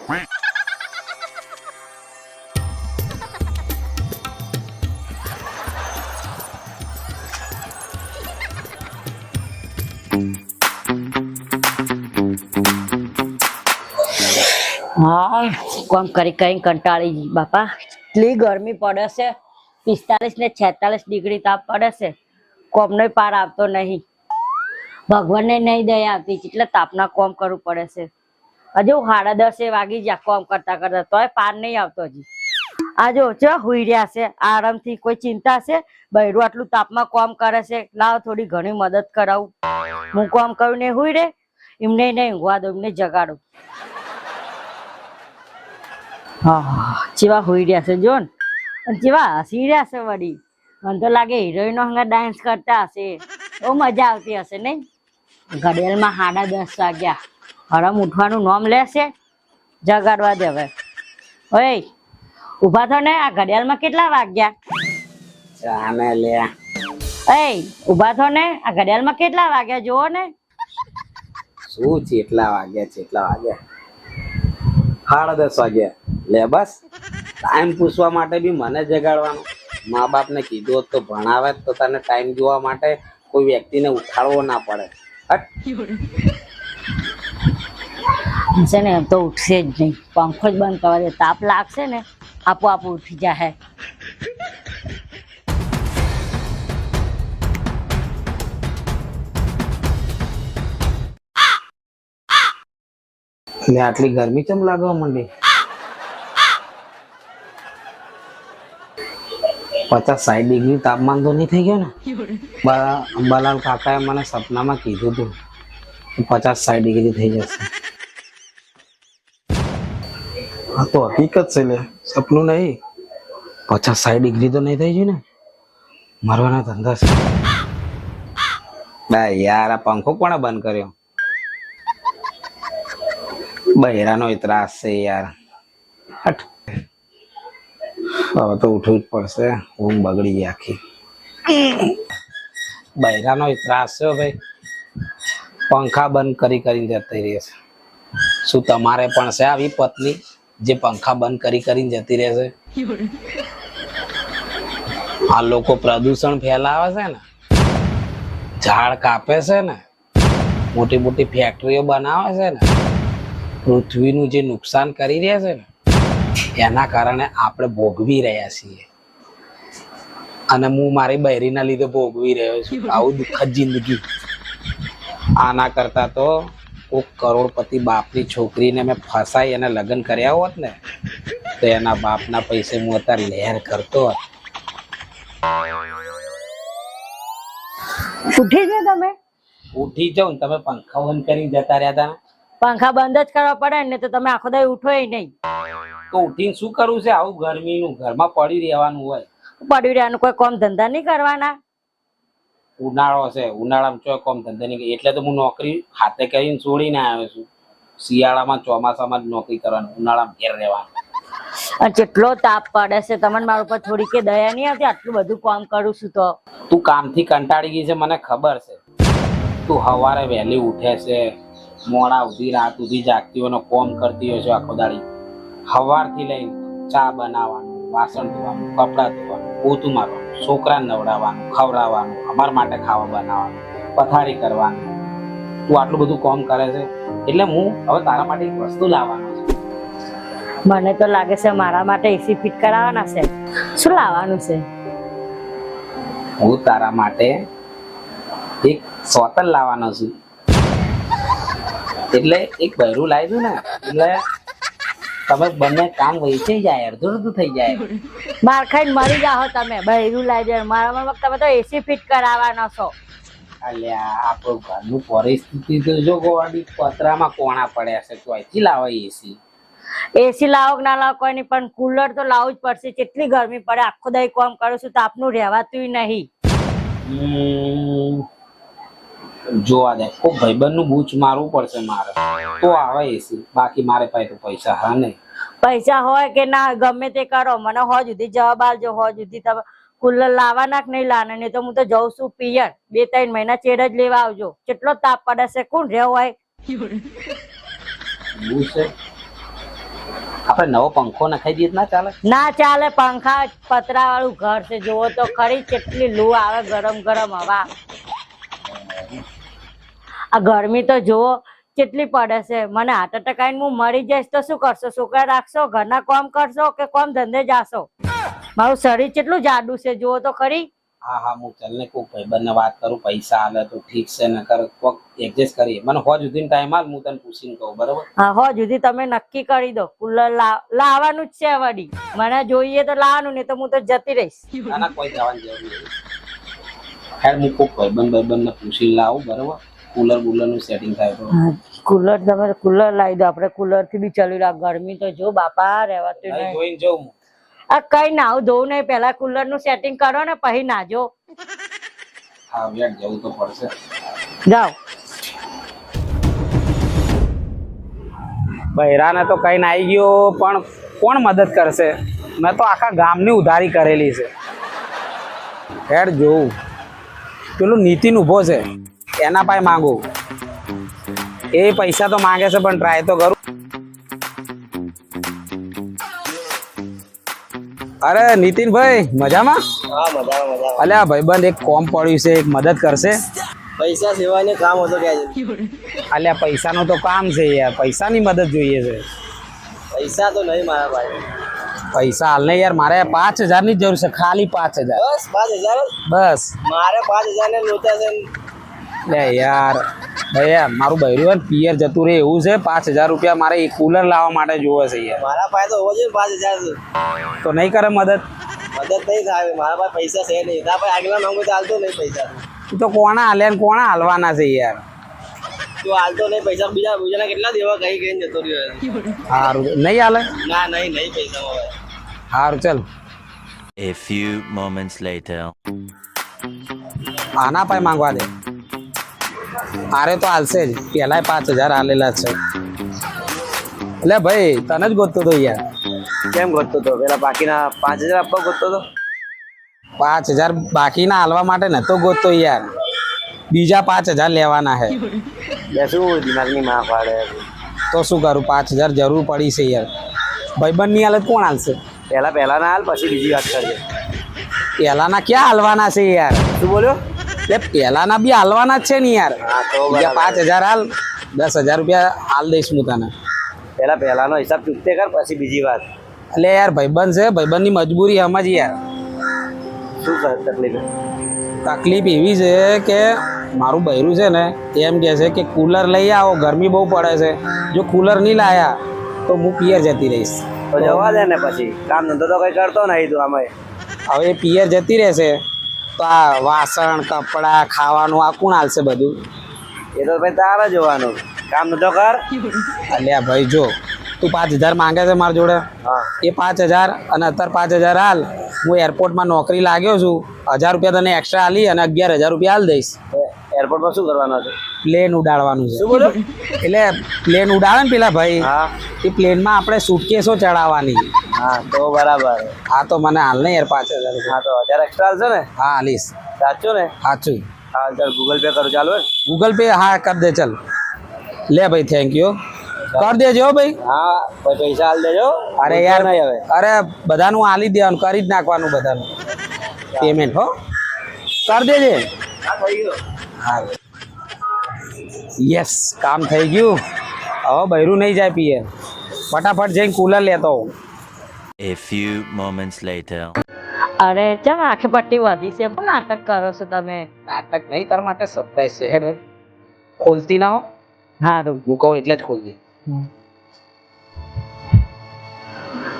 હા કોમ કરી કઈ કંટાળી ગઈ બાપા. એટલી ગરમી પડે છે, 45 ને 46 ડિગ્રી તાપ પડે છે. કોમનો પાર આવતો નહીં. ભગવાનને નહીં દયા આવતી, એટલે તાપના કોમ કરવું પડે છે. હજુ 10:30 વાગી ગયા કોમ કરતા કરતા, તોય પાર નહીં આવતો. હજી આ જો હુઈ રહ્યા છે આરામથી. કોઈ ચિંતા છે? બૈરું આટલું તાપમાં કોમ કરે છે, લાવ થોડી ઘણી મદદ કરાવું. હું કોમ કરું ને હુઈ રે, એમને નહીં ઊંઘવા દો, એમને જગાડો. હા જેવા હોઈ રહ્યા છે જો ને, જેવા હસી રહ્યા છે વળી. મને તો લાગે હિરોઈનો હંગા ડાન્સ કરતા હશે. બહુ મજા આવતી હશે નહીં? ઘડિયાળમાં 10:30 વાગ્યા. હરમ ઉઠવાનું નામ લેશે, જગાડવા દે હવે. ઓય ઉભા થો ને, આ ઘડિયાળમાં કેટલા વાગ્યા? ચાને લે. એ ઉભા થો ને, આ ઘડિયાળમાં કેટલા વાગ્યા જોવો ને. શું કેટલા વાગ્યા? 10:30 વાગ્યા. લે બસ, ટાઈમ પૂછવા માટે બી મને જગાડવાનો. મા બાપ ને કીધું હોત તો ભણાવે તો તને ટાઈમ જોવા માટે કોઈ વ્યક્તિને ઉઠાડવો ના પડે. છે ને એમ તો ઉઠશે જ નહીં. પંખો જ બંધ કરવા દે, તાપ લાગશે ને આપોઆપ ઉઠી જાય. એટલે આટલી ગરમી કેમ લાગવા માંડી? 50-60 ડિગ્રી તાપમાન તો નહીં થઈ ગયો ને? અંબાલાલ કાકાએ મને સપનામાં કીધું હતું 50-60 ડિગ્રી થઈ જશે. આ તો હકીકત છે લે, સપનું નહીં. 50-60 ડિગ્રી તો નહીં થઈ ગયું ને? મરવાના ધંધા છે. બે યાર, આ પંખો કોણે બંધ કર્યો? બહેરાનો ત્રાસ છે યાર. હટ, હવે તો ઉઠવું જ પડશે. ઊંઘ બગડી ગઈ આખી. બહેરાનો ત્રાસ છે ભાઈ. પંખા બંધ કરી કરીને જતી રહે છે. શું તમારે પણ છે આવી પત્ની જે પંખા બંધ કરીને જતી રહેશે? આ લોકો પ્રદૂષણ ફેલાવે છે ને, ઝાડ કાપે છે ને, મોટી મોટી ફેક્ટરીઓ બનાવે છે ને, પૃથ્વીનું જે નુકસાન કરી રહ્યા છે ને, એના કારણે આપણે ભોગવી રહ્યા છીએ. અને હું મારી બહેરીના લીધે ભોગવી રહ્યો છું આવું દુઃખદ જિંદગી. આના કરતા તો કોઈક કરોડપતિ બાપની છોકરીને મેં ફસાઈ અને લગ્ન કર્યા હોત ને, તો એના બાપના પૈસે હું અત્યારે લહેર કરતો હોત. ઉઠી ગયા તમે? ઉઠી જાઉં ને તમે પંખા બંધ કરી જતા રહ્યા હતા ને? પંખા બંધ જ કરવા પડે ને, તો તમે આખો દાડો ઉઠો નહીં. તો ઉઠીને શું કરવું છે? આવું ગરમીનું ઘરમાં પડી રહેવાનું હોય. પડી રહેવાનું, કોઈ કામ ધંધા નહીં કરવાના? ઉનાળો છે, ઉનાળામાં ચો કામ ધંધા નહીં, એટલે તો હું નોકરી હાથે કરીને છોડીને આવ્યો છું. શિયાળામાં ચોમાસામાં જ નોકરી કરવાની, ઉનાળામાં ઘેર રહેવાનું. અને જેટલો તાપ પડે છે, તમને મારા ઉપર થોડી કે દયા નહીં આવતી? આટલું બધું કામ કરું છું તો. તું કામથી કંટાળી ગઈ છે મને ખબર છે. તું સવારે વહેલી ઉઠે છે, મોડા સુધી રાત સુધી જાગતી હોય, કોમ કરતી હોય છે આખો દાડી. સવારથી લઈને ચા બનાવવાનું, વાસણ ધોવાનું, કપડાં ધોવાનું, પોતું મારવાનું, છોકરાને નવડાવવાનું, ખવડાવવાનું, અમારા માટે ખાવા બનાવવાનું, પથારી કરવાની. તું આટલું બધું કામ કરે છે એટલે હું હવે તારા માટે એક વસ્તુ લાવવાનો છું. મને તો લાગે છે મારા માટે એસી ફિટ કરાવવાના છે. શું લાવવાનું છે? હું તારા માટે એક સોતલ લાવવાનો છું. એટલે એક બૈરું લાવી દઉં ને, એટલે તમે બંને કામ વહેંચાઈ જાય, અડધું થઈ જાય. માર ખાઈને મરી જાઓ તમે. બૈરું લાવી દે મારા, તમે તો એસી ફિટ કરાવવાનો છો. અલ્યા આપણું ઘરનું પરિસ્થિતિ તો જો ગોવાડી પતરામાં કોણા પડ્યા છે, તો અહીંથી લાવે એસી. એસી લાવો કે ના લાવો કોઈ નહીં, પણ કુલર તો લાવવું જ પડશે. કેટલી ગરમી પડે, આખો દાઈ કામ કરું છું તો આપનું રહેવાતું નહીં. જોવા દે, કોઈ ભાઈબંધ નું બૂચ મારવું પડશે મારે તો આવે એસી. બાકી મારે પાસે તો પૈસા હા નહીં. પૈસા હોય કે ના ગમે તે કરો, મને હો જુદી જવાબ આલજો. હો જુદી તમે કુલર લાવવાના કે નહીં લાવવાના, નહીં તો હું તો જઉં છું પિયર. 2-3 મહિના ચેડ જ લેવા આવજો. કેટલો તાપ પડે છે, કોણ રહેવું હોય? આપણે નવો પંખો નખાઈ દઈએ તો ના ચાલે? ના ચાલે, પંખા પતરા વાળું ઘર છે, જોવો તો ખરી કેટલી લૂ આવે, ગરમ ગરમ હવા. આ ગરમી તો જોવો કેટલી પડે છે. મને હાર્ટ એટેક આવીને હું મરી જઈશ તો શું કરશો? છોકરા રાખશો, ઘરના કામ કરશો કે કામ ધંધે જાશો? મારું શરીર કેટલું જાડું છે, જોવો તો ખરી. હા હા, હું ચાલ ને કોઈ ભાઈબંધ ને વાત કરું, પૈસા આલે તો ઠીક છે, નકર કોક એડજસ્ટ કરીએ. મને હો સુધીનો ટાઈમ હાલ, હું તને પૂછીને કહું, બરાબર? હા, હો સુધી તમે નક્કી કરી દો. કુલર લાવવાનું જ છે વળી. મને જોઈએ તો લાવવાનું, નહીં તો હું તો જતી રહીશ. ના ના, કોઈ જવાની જરૂર નહીં. હેડ હું કોઈ ભાઈબંધ ને પૂછીને લાવું, બરાબર? કુલર નું સેટિંગ થાય તો. કુલર તમે કુલર લાવી દો, આપણે કુલર થી બી ચાલી રાખ. ગરમી તો જો બાપા રહેવાતું નહીં. જોઈને જવું. આ કઈ નાવ ધોવું નહીં, પેલા કુલર નું સેટિંગ કરો ને પછી નાજો. હા યાર, જવું તો પડશે. જાઓ. બૈરાને તો કઈ ના આવી ગયો, પણ કોણ મદદ કરશે? મેં તો આખા ગામની ઉધારી કરેલી છે. હેડ જોઉં. પેલું નીતિન ઉભો છે, એના પાસે માંગુ. એ પૈસા તો માંગે છે, પણ ટ્રાય તો કરું. અરે નીતિનભાઈ, મજામાં? હા, મજામાં. અલ્યા ભાઈબંધ એક કોમ પડ્યું છે, એક મદદ કરશે? પૈસા સિવાયને કામ હતો કે અલ્યા પૈસાનું તો કામ છે યાર, પૈસાની મદદ જોઈએ છે. પૈસા તો નહીં મારા ભાઈ. પૈસા હાલ નહીં યાર, મારે 5,000 ની જ જરૂર છે, ખાલી 5,000. બસ 5,000? બસ. મારે 5,000 ને લોચા છે. લે યાર ભાઈ, મારું બૈરું હોય ને પિયર જતું રહે એવું છે. 5,000 રૂપિયા મારે એક કુલર લાવવા માટે જોવે છે યાર. મારા પાસે તો હોવો જોઈએ 5,000. તો નહીં કરે મદદ? મદદ નહીં થાય, મારા પાસે પૈસા છે નહીં. ના ભાઈ, આગલા માંગુ તો હાલતો નહીં પૈસા. તું તો કોણા હાલે ને કોણા હાલવાના છે યાર? તું હાલતો નહીં પૈસા. બીજાના કેટલા દેવા કઈ કહીને જતો રહ્યો. સારું, નહીં હાલે? ના, નહીં પૈસા હવે. સારું ચાલ. A few moments later. આના પાસે માંગવા દે. મારે તો હાલશે જ, પેલા 5,000 હાલેલા છે. એટલે ભાઈ તને જ ગોતતો હતો યાર. કેમ ગોતતો હતો? પેલા બાકીના 5,000 આપવા ગોતતો હતો? 5,000 બાકીના હાલવા માટે નતો ગોતતો યાર, બીજા 5,000 લેવાના હે. બે શું દિમાગની માં પાડે. તો શું કરું, 5,000 જરૂર પડી છે યાર. ભાઈબંધની હાલત કોણ હાલશે? પહેલા ના હાલ, પછી બીજી વાત કરજે. પહેલાના ક્યાં હાલવાના છે યાર? શું બોલ્યો? એટલે પહેલાના બી હાલવાના જ છે ને યાર. હા તો બીજા 5,000 હાલ, 10,000 રૂપિયા હાલ દઈશ હું તને. પહેલાનો હિસાબ ચૂકતે કર, પછી બીજી વાત. એટલે યાર ભાઈબંધ છે, ભાઈબંધની મજબૂરી સમજ યાર. શું તકલીફ? તકલીફ એવી છે કે મારું બૈરું છે ને એમ કહે છે કે કુલર લઈ આવો, ગરમી બહુ પડે છે. જો કુલર નહીં લાયા તો હું પિયર જતી રહીશ. તો જવા દે ને, પછી કામ ધંધો તો કઈ કરતો નહીં તું આમાં. હવે એ પિયર જતી રહેશે તો આ વાસણ કપડાં ખાવાનું આ કોણ હાલશે બધું? એ તો ભાઈ તારે જોવાનું. કામ ધંધો કર. અલ્યા ભાઈ જો, તું 5,000 માંગે છે મારી જોડે, હા, એ 5,000 અને અત્યારે 5,000 હાલ. હું એરપોર્ટમાં નોકરી લાગ્યો છું, 1,000 રૂપિયા તને એક્સ્ટ્રા હાલી અને 11,000 રૂપિયા હાલ દઈશ. એરપોર્ટમાં શું કરવાનું હતું? પ્લેન ઉડાડવાનું છે. શું બોલો? એટલે પ્લેન ઉડાડે ને પેલા ભાઈ, હા, એ પ્લેનમાં આપણે સુટકેસો ચડાવવાની. હા તો બરાબર. હા તો મને હાલ નહીં યાર 5,000 રૂપિયા. હા તો 1,000 એક્સ્ટ્રા હાલશો ને? હા હાલીશ. સાચું ને? સાચું. હા ચાલ, ગૂગલ પે કરું ચાલુ. Google pay? હા કર દે. ચલ લે ભાઈ, થેન્ક યુ. કર દેજો ભાઈ. હા ભાઈ, પૈસા હાલ દેજો. અરે યાર નહીં હવે. અરે બધાનું હાલી દેવાનું, કરી જ નાખવાનું બધાનું પેમેન્ટ. હો કર દેજે. હા થઈ ગયું. હા યસ, કામ થઈ ગયું. હવે બૈરું નહીં જાય પીએ, ફટાફટ જઈને કુલર લેતો હોઉં. A few moments later. અરે ચમ આખી પટ્ટી વધી છે, પણ નાટક કરો છો તમે. નાટક નહીં, તારા માટે સરપ્રાઈઝ છે. હેડ ખોલતી ના હો. સારું, હું કહું એટલે જ ખોલજે.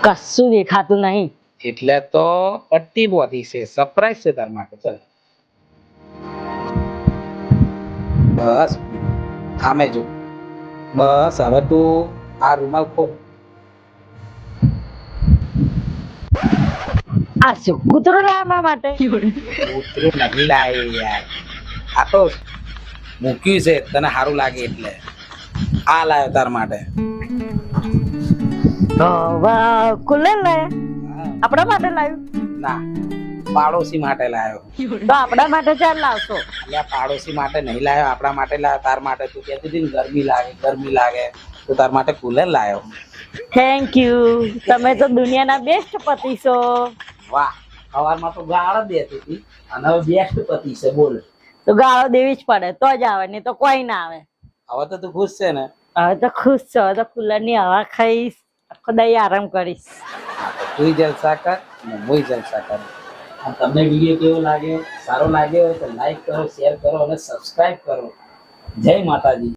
કશું દેખાતું નહીં. એટલે તો પટ્ટી વધી છે, સરપ્રાઈઝ છે તારા માટે. ચાલ બસ આમે જો. બસ હવે તું આ રૂમાલ ખોલ. આ શું કૂતરો લાવવા માટે? કૂતરું નથી લાવે યાર, આ તો મૂક્યું છે તને સારું લાગે એટલે આ લાવ્યો તાર માટે. કુલર લાયા? આપણા માટે લાવ્યું? ના, પાડોશી માટે લાવ્યો. તો આપણા માટે ચાલ લાવશો. એટલે પાડોશી માટે નહીં લાવ્યો, આપણા માટે લાવ્યો. તાર માટે તું કહેતી હતી ને ગરમી લાગે તો તાર માટે કુલર લાવ્યો. Thank you. તમે તો દુનિયાના બેસ્ટ પતિ છો. વાહ, સવારમાં તો ગાળ જ દેતી હતી અને હવે બેસ્ટ પતિ છે બોલ. તો ગાળો દેવી જ પડે તો જ આવે, નહીં તો કોઈ ના આવે. હવે તો તું ખુશ છે ને? હવે તો ખુશ છો. હવે તો કુલરની હવા ખાઈશ, આખો દઈ આરામ કરીશ. તું જલસા કર અને હું જલસા કર. અને તમને વિડીયો કેવો લાગ્યો, સારો લાગ્યો હોય તો લાઈક કરો, શેર કરો અને સબસ્ક્રાઇબ કરો. જય માતાજી.